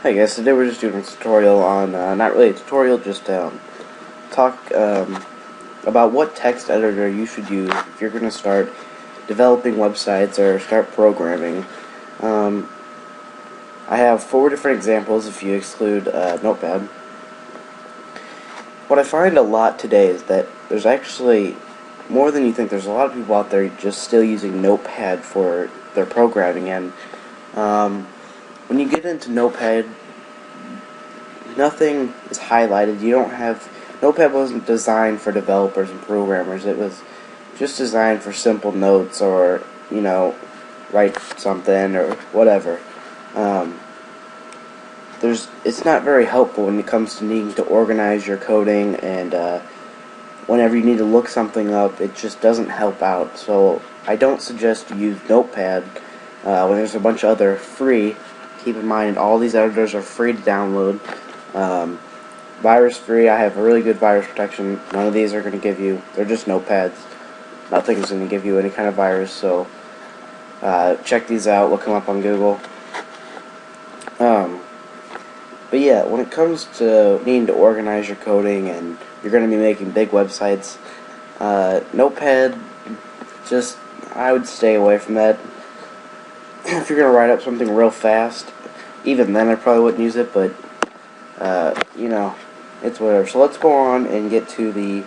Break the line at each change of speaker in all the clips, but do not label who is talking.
Hi guys, today we're just doing a tutorial on, not really a tutorial, just talk about what text editor you should use if you're going to start developing websites or start programming. I have 4 different examples if you exclude Notepad. What I find a lot today is that there's actually, more than you think, there's a lot of people out there just still using Notepad for their programming, and when you get into Notepad, nothing is highlighted. You don't have... Notepad wasn't designed for developers and programmers. It was just designed for simple notes or, write something or whatever. It's not very helpful when it comes to needing to organize your coding, and whenever you need to look something up, it just doesn't help out. So I don't suggest you use Notepad when there's a bunch of other free. Keep in mind, all these editors are free to download. Virus free. I have really good virus protection. None of these are going to give you, they're just notepads. Nothing's going to give you any kind of virus, so check these out, look them up on Google. But yeah, when it comes to needing to organize your coding and you're going to be making big websites, Notepad, I would stay away from that. If you're going to write up something real fast, even then I probably wouldn't use it, but it's whatever. So let's go on and get to the,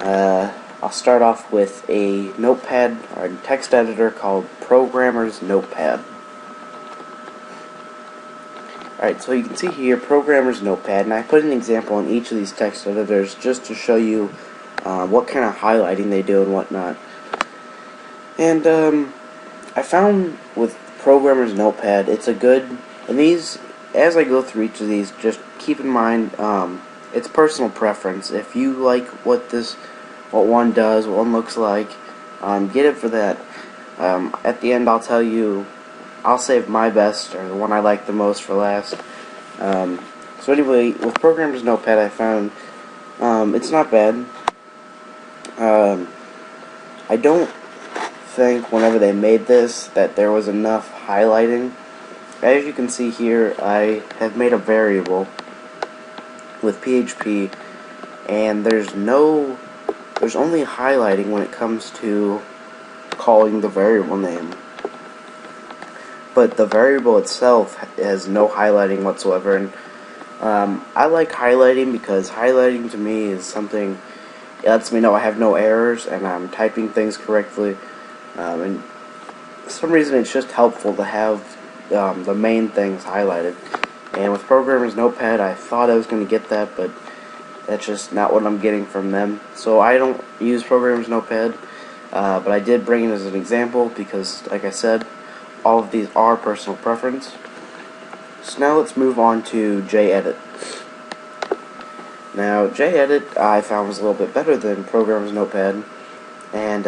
I'll start off with a notepad or a text editor called Programmer's Notepad. Alright, so you can see here, Programmer's Notepad, and I put an example on each of these text editors just to show you what kind of highlighting they do and whatnot. And I found with Programmer's Notepad, it's a good, and these, as I go through each of these, just keep in mind, it's personal preference. If you like what one does, what one looks like, get it for that. At the end, I'll tell you, I'll save my best, or the one I like the most, for last. So anyway, with Programmer's Notepad, I found it's not bad. I don't think whenever they made this that there was enough highlighting. As you can see here, I have made a variable with PHP, and there's only highlighting when it comes to calling the variable name. But the variable itself has no highlighting whatsoever, and I like highlighting because highlighting to me is something, it lets me know I have no errors and I'm typing things correctly, and for some reason it's just helpful to have the main things highlighted. And with Programmer's Notepad, I thought I was going to get that, but that's just not what I'm getting from them. So I don't use Programmer's Notepad, but I did bring it as an example because, like I said, all of these are personal preference. So now let's move on to JEdit. Now, JEdit I found was a little bit better than Programmer's Notepad, and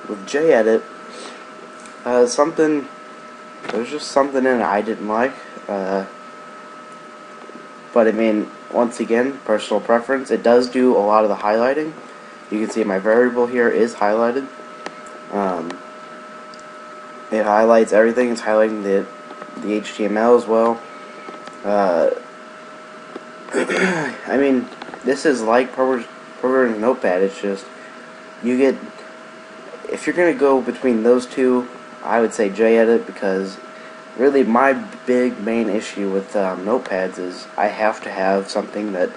with JEdit, there's just something in it I didn't like, but I mean, once again, personal preference. It does do a lot of the highlighting. You can see my variable here is highlighted. It highlights everything. It's highlighting the HTML as well. I mean, this is like Programmer's Notepad. It's just, if you're going to go between those two, I would say JEdit, because really my main issue with notepads is I have to have something that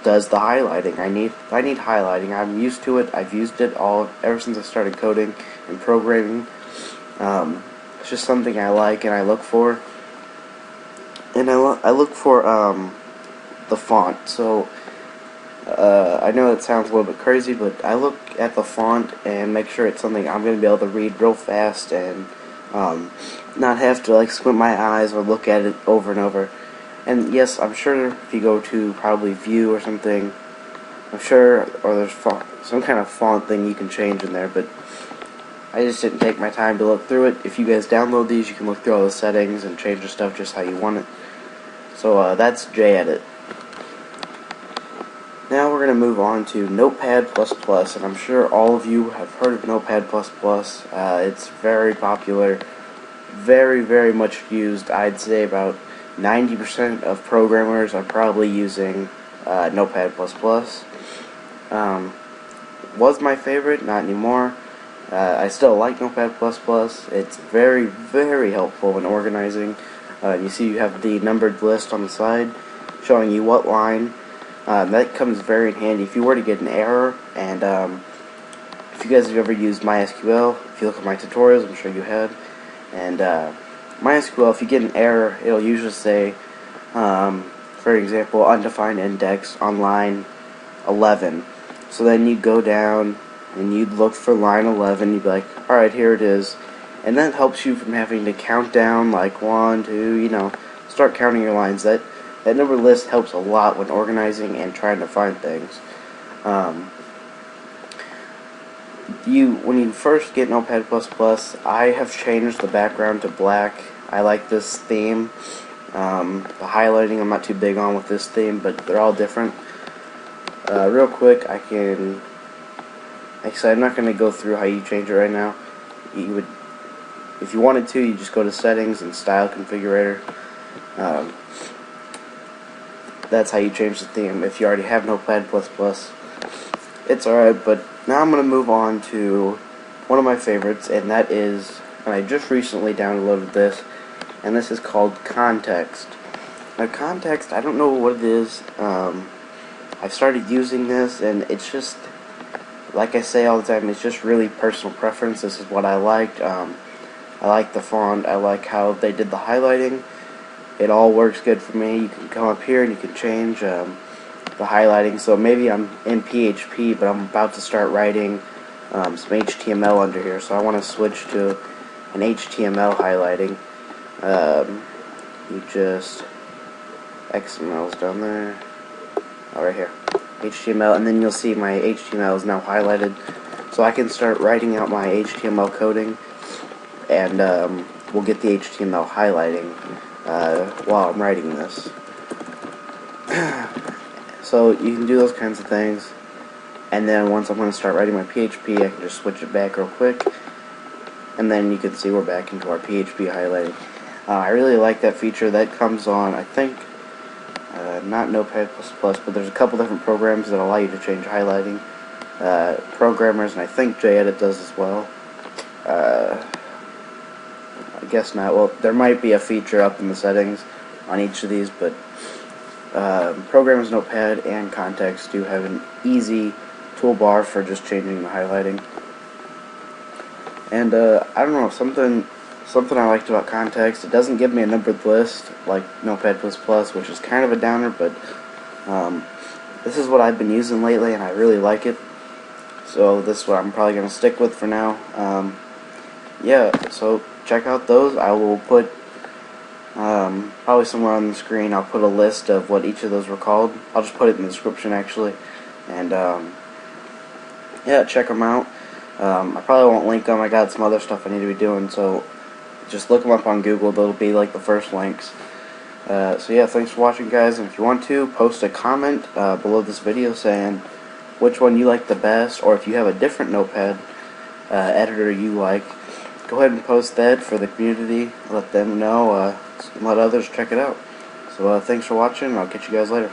does the highlighting. I need highlighting. I'm used to it. I've used it ever since I started coding and programming. It's just something I like and I look for. And I look for the font. So I know that sounds a little bit crazy, but I look at the font and make sure it's something I'm going to be able to read real fast and not have to squint my eyes or look at it over and over. And yes, I'm sure if you go to probably View or something, I'm sure, or there's some kind of font thing you can change in there, but I just didn't take my time to look through it. If you guys download these, you can look through all the settings and change the stuff just how you want it. So that's JEdit. Now we're going to move on to Notepad++, and I'm sure all of you have heard of Notepad++. It's very popular. very, very much used. I'd say about 90% of programmers are probably using Notepad++. Was my favorite, not anymore. I still like Notepad++. It's very, very helpful in organizing. You see you have the numbered list on the side showing you what line. That comes very in handy if you were to get an error. And if you guys have ever used MySQL, if you look at my tutorials, I'm sure you had. And MySQL, if you get an error, it'll usually say, for example, undefined index on line 11. So then you go down and you'd look for line 11, you'd be like, alright, here it is. And that helps you from having to count down like 1, 2, start counting your lines. That number list helps a lot when organizing and trying to find things. When you first get Notepad++, I have changed the background to black. I like this theme. The highlighting I'm not too big on with this theme, but they're all different. Real quick, actually, I'm not going to go through how you change it right now. If you wanted to, you just go to Settings and Style Configurator. That's how you change the theme. If you already have Notepad++, it's alright, but now I'm going to move on to one of my favorites, and that is, and I just recently downloaded this, and this is called Context. Now, Context, I don't know what it is. I started using this, and it's just, like I say all the time, it's just really personal preference. This is what I liked. I like the font. I like how they did the highlighting. It all works good for me. You can come up here and you can change the highlighting. So maybe I'm in PHP, but I'm about to start writing some HTML under here. So I want to switch to an HTML highlighting. You just XML's down there. Oh, right here, HTML, and then you'll see my HTML is now highlighted, so I can start writing out my HTML coding, and we'll get the HTML highlighting while I'm writing this. So you can do those kinds of things, and then once I'm going to start writing my PHP, I can just switch it back real quick, and then you can see we're back into our PHP highlighting. I really like that feature. That comes on, I think, not Notepad++, but there's a couple different programs that allow you to change highlighting. Programmers, and I think JEdit does as well. I guess not. Well, there might be a feature up in the settings on each of these, but Programmers, Notepad, and Context do have an easy toolbar for just changing the highlighting. And I don't know, something I liked about Context, it doesn't give me a numbered list like Notepad++, which is kind of a downer, but this is what I've been using lately, and I really like it. So this is what I'm probably going to stick with for now. Yeah, so check out those. I will put, probably somewhere on the screen, I'll put a list of what each of those were called. I'll just put it in the description, actually. And, yeah, check them out. I probably won't link them. I got some other stuff I need to be doing, so just look them up on Google. They'll be like the first links. So yeah, thanks for watching, guys, and if you want to, post a comment below this video saying which one you like the best, or if you have a different Notepad editor you like, go ahead and post that for the community. Let them know, and let others check it out. So thanks for watching, and I'll catch you guys later.